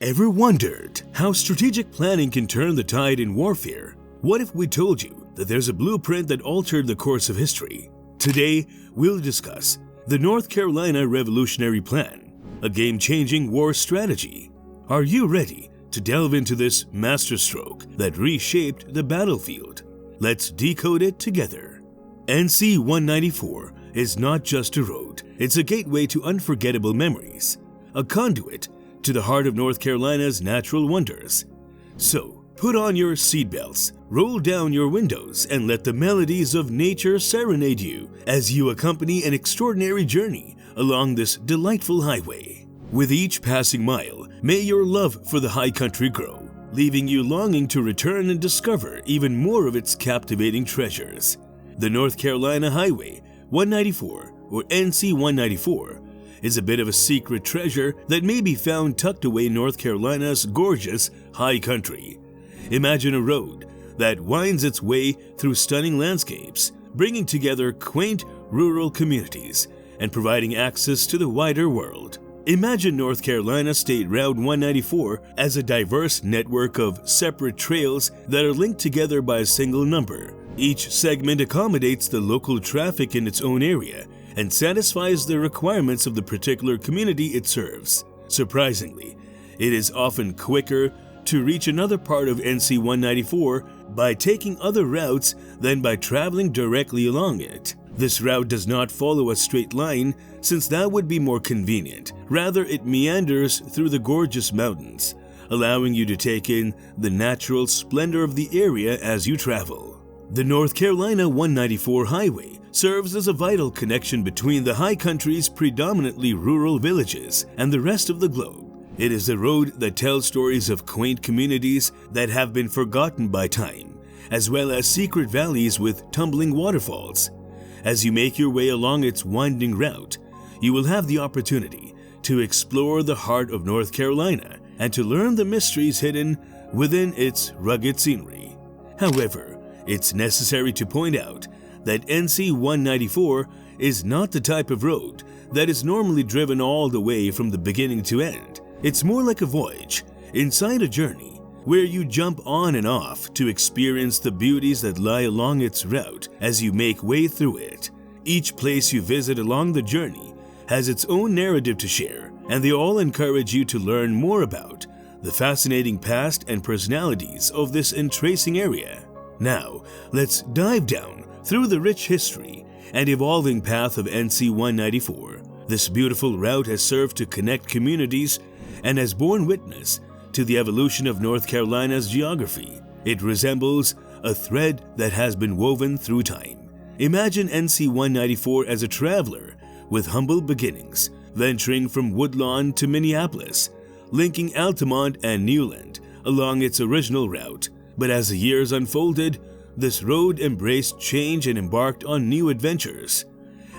Ever wondered how strategic planning can turn the tide in warfare? What if we told you that there's a blueprint that altered the course of history? Today, we'll discuss the North Carolina Revolutionary Plan, a game-changing war strategy. Are you ready to delve into this masterstroke that reshaped the battlefield? Let's decode it together. NC 194 is not just a road, it's a gateway to unforgettable memories, a conduit to the heart of North Carolina's natural wonders. So, put on your seatbelts, roll down your windows, and let the melodies of nature serenade you as you accompany an extraordinary journey along this delightful highway. With each passing mile, may your love for the high country grow, leaving you longing to return and discover even more of its captivating treasures. The North Carolina Highway 194, or NC 194, is a bit of a secret treasure that may be found tucked away in North Carolina's gorgeous high country. Imagine a road that winds its way through stunning landscapes, bringing together quaint rural communities and providing access to the wider world. Imagine North Carolina State Route 194 as a diverse network of separate trails that are linked together by a single number. Each segment accommodates the local traffic in its own area and satisfies the requirements of the particular community it serves. Surprisingly, it is often quicker to reach another part of NC 194 by taking other routes than by traveling directly along it. This route does not follow a straight line, since that would be more convenient. Rather, it meanders through the gorgeous mountains, allowing you to take in the natural splendor of the area as you travel. The North Carolina 194 Highway serves as a vital connection between the high country's predominantly rural villages and the rest of the globe. It is a road that tells stories of quaint communities that have been forgotten by time, as well as secret valleys with tumbling waterfalls. As you make your way along its winding route, you will have the opportunity to explore the heart of North Carolina and to learn the mysteries hidden within its rugged scenery. However, it's necessary to point out that NC 194 is not the type of road that is normally driven all the way from the beginning to end. It's more like a voyage inside a journey where you jump on and off to experience the beauties that lie along its route as you make way through it. Each place you visit along the journey has its own narrative to share, and they all encourage you to learn more about the fascinating past and personalities of this entrancing area. Now, let's dive down through the rich history and evolving path of NC 194. This beautiful route has served to connect communities and has borne witness to the evolution of North Carolina's geography. It resembles a thread that has been woven through time. Imagine NC 194 as a traveler with humble beginnings, venturing from Woodlawn to Minneapolis, linking Altamont and Newland along its original route. But as the years unfolded, this road embraced change and embarked on new adventures.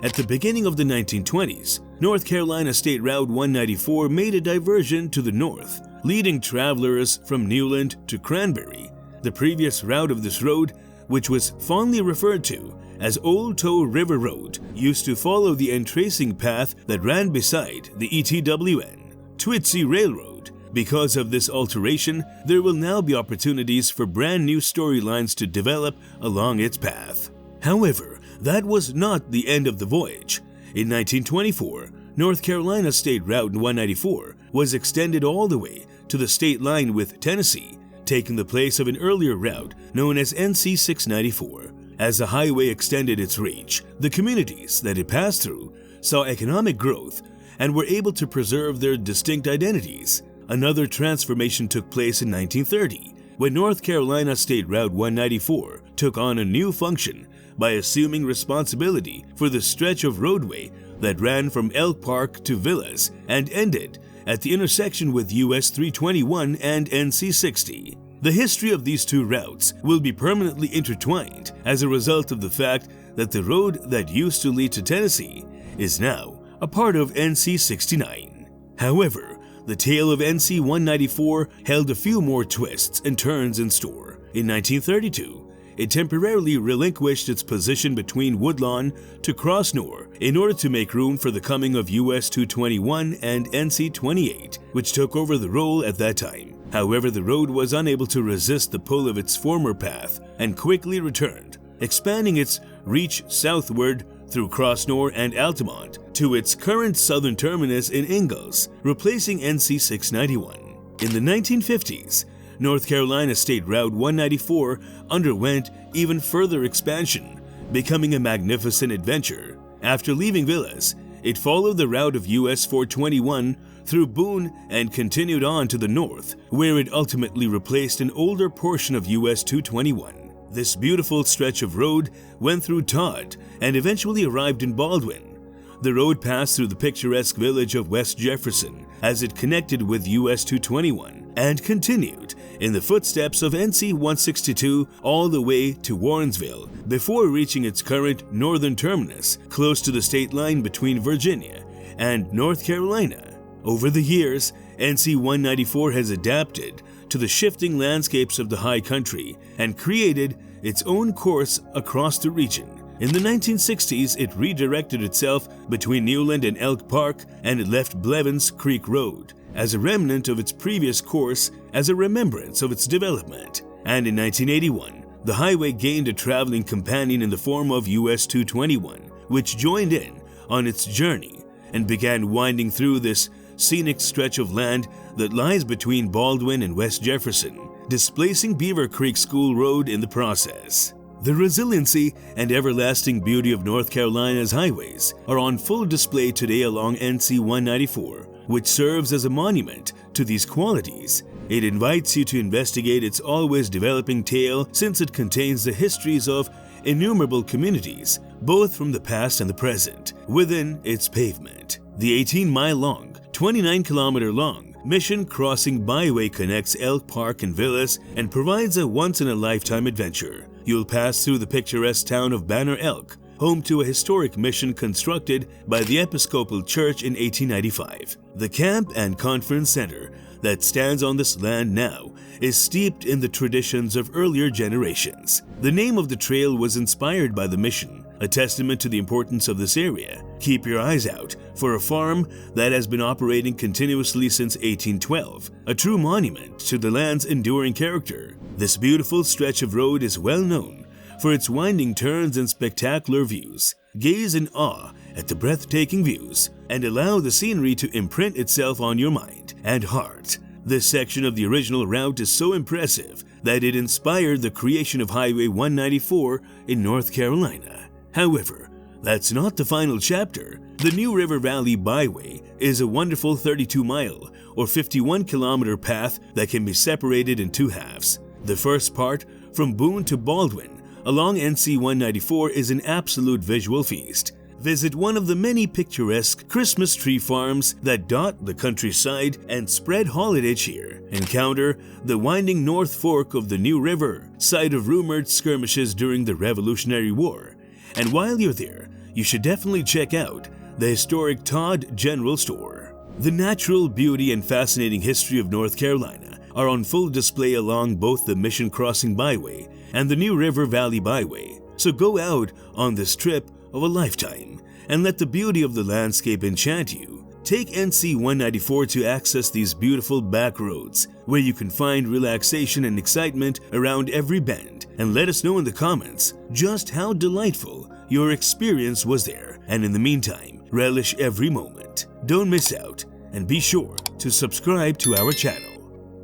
At the beginning of the 1920s, North Carolina State Route 194 made a diversion to the north, leading travelers from Newland to Cranberry. The previous route of this road, which was fondly referred to as Old Tow River Road, used to follow the entracing path that ran beside the ETWN, Twitsy Railroad. Because of this alteration, there will now be opportunities for brand new storylines to develop along its path. However, that was not the end of the voyage. In 1924, North Carolina State Route 194 was extended all the way to the state line with Tennessee, taking the place of an earlier route known as NC 694. As the highway extended its reach, the communities that it passed through saw economic growth and were able to preserve their distinct identities. Another transformation took place in 1930, when North Carolina State Route 194 took on a new function by assuming responsibility for the stretch of roadway that ran from Elk Park to Villas and ended at the intersection with US 321 and NC 60. The history of these two routes will be permanently intertwined as a result of the fact that the road that used to lead to Tennessee is now a part of NC 69. However, the tale of NC 194 held a few more twists and turns in store. In 1932, it temporarily relinquished its position between Woodlawn to Crossnore in order to make room for the coming of US 221 and NC 28, which took over the role at that time. However, the road was unable to resist the pull of its former path and quickly returned, expanding its reach southward through Crossnore and Altamont to its current southern terminus in Ingalls, replacing NC 691. In the 1950s, North Carolina State Route 194 underwent even further expansion, becoming a magnificent adventure. After leaving Villas, it followed the route of US 421 through Boone and continued on to the north, where it ultimately replaced an older portion of US 221. This beautiful stretch of road went through Todd and eventually arrived in Baldwin. The road passed through the picturesque village of West Jefferson as it connected with US 221 and continued in the footsteps of NC 162 all the way to Warrensville before reaching its current northern terminus close to the state line between Virginia and North Carolina. Over the years, NC 194 has adapted to the shifting landscapes of the high country and created its own course across the region. In the 1960s, it redirected itself between Newland and Elk Park, and it left Blevins Creek Road as a remnant of its previous course as a remembrance of its development. And in 1981, the highway gained a traveling companion in the form of US 221, which joined in on its journey and began winding through this scenic stretch of land that lies between Baldwin and West Jefferson, displacing Beaver Creek School Road in the process. The resiliency and everlasting beauty of North Carolina's highways are on full display today along NC 194, which serves as a monument to these qualities. It invites you to investigate its always developing tale, since it contains the histories of innumerable communities, both from the past and the present, within its pavement. The 18-mile-long, 29-kilometer-long Mission Crossing Byway connects Elk Park and Villas and provides a once-in-a-lifetime adventure. You'll pass through the picturesque town of Banner Elk, home to a historic mission constructed by the Episcopal Church in 1895. The camp and conference center that stands on this land now is steeped in the traditions of earlier generations. The name of the trail was inspired by the mission, a testament to the importance of this area. Keep your eyes out for a farm that has been operating continuously since 1812, a true monument to the land's enduring character. This beautiful stretch of road is well known for its winding turns and spectacular views. Gaze in awe at the breathtaking views and allow the scenery to imprint itself on your mind and heart. This section of the original route is so impressive that it inspired the creation of Highway 194 in North Carolina. However, that's not the final chapter. The New River Valley Byway is a wonderful 32-mile or 51-kilometer path that can be separated in two halves. The first part, from Boone to Baldwin, along NC 194, is an absolute visual feast. Visit one of the many picturesque Christmas tree farms that dot the countryside and spread holiday cheer. Encounter the winding North Fork of the New River, site of rumored skirmishes during the Revolutionary War. And while you're there, you should definitely check out the historic Todd General Store. The natural beauty and fascinating history of North Carolina are on full display along both the Mission Crossing Byway and the New River Valley Byway. So go out on this trip of a lifetime and let the beauty of the landscape enchant you. Take NC 194 to access these beautiful back roads where you can find relaxation and excitement around every bend, and let us know in the comments just how delightful your experience was there. And in the meantime, relish every moment. Don't miss out, and be sure to subscribe to our channel.